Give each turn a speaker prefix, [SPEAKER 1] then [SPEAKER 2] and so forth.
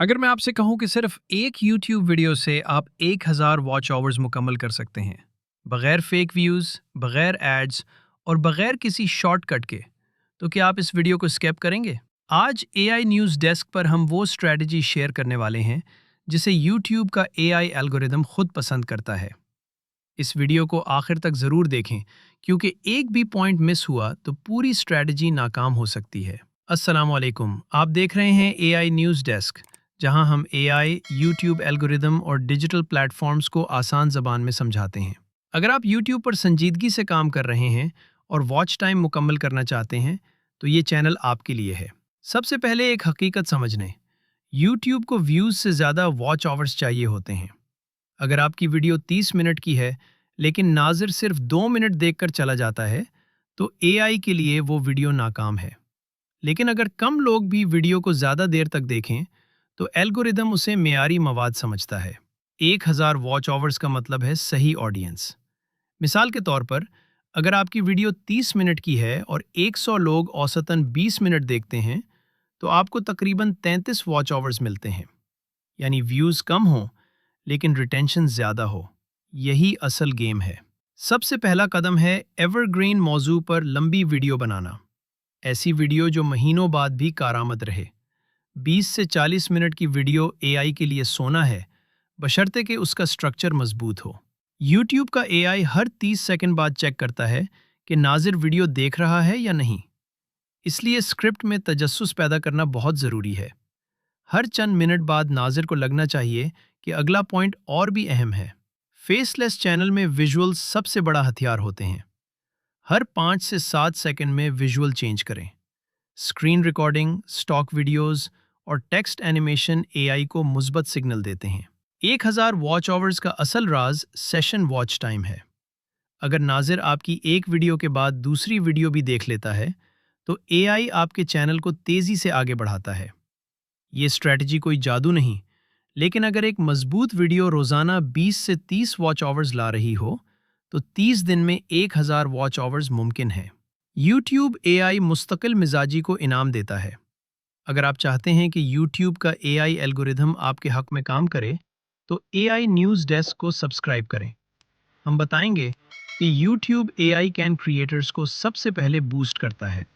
[SPEAKER 1] अगर मैं आपसे कहूं कि सिर्फ एक YouTube वीडियो से आप 1000 वॉच आवर्स मुकम्मल कर सकते हैं, बगैर फेक व्यूज़, बगैर एड्स और बगैर किसी शॉर्टकट के, तो क्या आप इस वीडियो को स्किप करेंगे? आज AI न्यूज़ डेस्क पर हम वो स्ट्रेटजी शेयर करने वाले हैं जिसे YouTube का AI एल्गोरिदम खुद पसंद करता है। इस वीडियो को आखिर तक ज़रूर देखें क्योंकि एक भी पॉइंट मिस हुआ तो पूरी स्ट्रेटजी नाकाम हो सकती है। अस्सलाम वालेकुम, आप देख रहे हैं AI न्यूज़ डेस्क, जहां हम AI, YouTube एल्गोरिदम और डिजिटल प्लेटफॉर्म्स को आसान ज़बान में समझाते हैं। अगर आप YouTube पर संजीदगी से काम कर रहे हैं और वॉच टाइम मुकम्मल करना चाहते हैं, तो ये चैनल आपके लिए है। सबसे पहले एक हकीकत समझ लें, YouTube को व्यूज़ से ज़्यादा वॉच आवर्स चाहिए होते हैं। अगर आपकी वीडियो 30 मिनट की है लेकिन नाज़िर सिर्फ 2 मिनट देखकर चला जाता है, तो AI के लिए वो वीडियो नाकाम है। लेकिन अगर कम लोग भी वीडियो को ज़्यादा देर तक देखें, तो एल्गोरिदम उसे मेयारी मवाद समझता है। 1000 वॉच आवर्स का मतलब है सही ऑडियंस। मिसाल के तौर पर, अगर आपकी वीडियो 30 मिनट की है और 100 लोग औसतन 20 मिनट देखते हैं, तो आपको तकरीबन 33 वॉच आवर्स मिलते हैं। यानी व्यूज़ कम हों लेकिन रिटेंशन ज़्यादा हो। यही असल गेम है। सबसे पहला कदम है एवरग्रीन मौजू पर लंबी वीडियो बनाना। ऐसी वीडियो जो महीनों बाद भी कारआमद रहे। 20 से 40 मिनट की वीडियो AI के लिए सोना है, बशर्ते कि उसका स्ट्रक्चर मजबूत हो। YouTube का AI हर 30 सेकंड बाद चेक करता है कि नाज़िर वीडियो देख रहा है या नहीं। इसलिए स्क्रिप्ट में तजस्सुस पैदा करना बहुत ज़रूरी है। हर चंद मिनट बाद नाज़िर को लगना चाहिए कि अगला पॉइंट और भी अहम है। फेसलेस चैनल में विजुअल्स सबसे बड़ा हथियार होते हैं। हर 5 से 7 सेकंड में विजुअल चेंज करें। स्क्रीन रिकॉर्डिंग, स्टॉक वीडियोस और टेक्स्ट एनिमेशन AI को मुस्बत सिग्नल देते हैं। 1000 वॉच आवर्स का असल राज सेशन वॉच टाइम है। अगर नाज़िर आपकी एक वीडियो के बाद दूसरी वीडियो भी देख लेता है, तो AI आपके चैनल को तेज़ी से आगे बढ़ाता है। ये स्ट्रैटेजी कोई जादू नहीं, लेकिन अगर एक मजबूत वीडियो रोज़ाना 20 से 30 वॉच आवर्स ला रही हो, तो 30 दिन में 1000 वॉच आवर्स मुमकिन है। YouTube AI मुस्तकिल मिजाजी को इनाम देता है। अगर आप चाहते हैं कि YouTube का AI एल्गोरिदम आपके हक में काम करे, तो AI न्यूज़ डेस्क को सब्सक्राइब करें। हम बताएंगे कि YouTube AI कैन क्रिएटर्स को सबसे पहले बूस्ट करता है।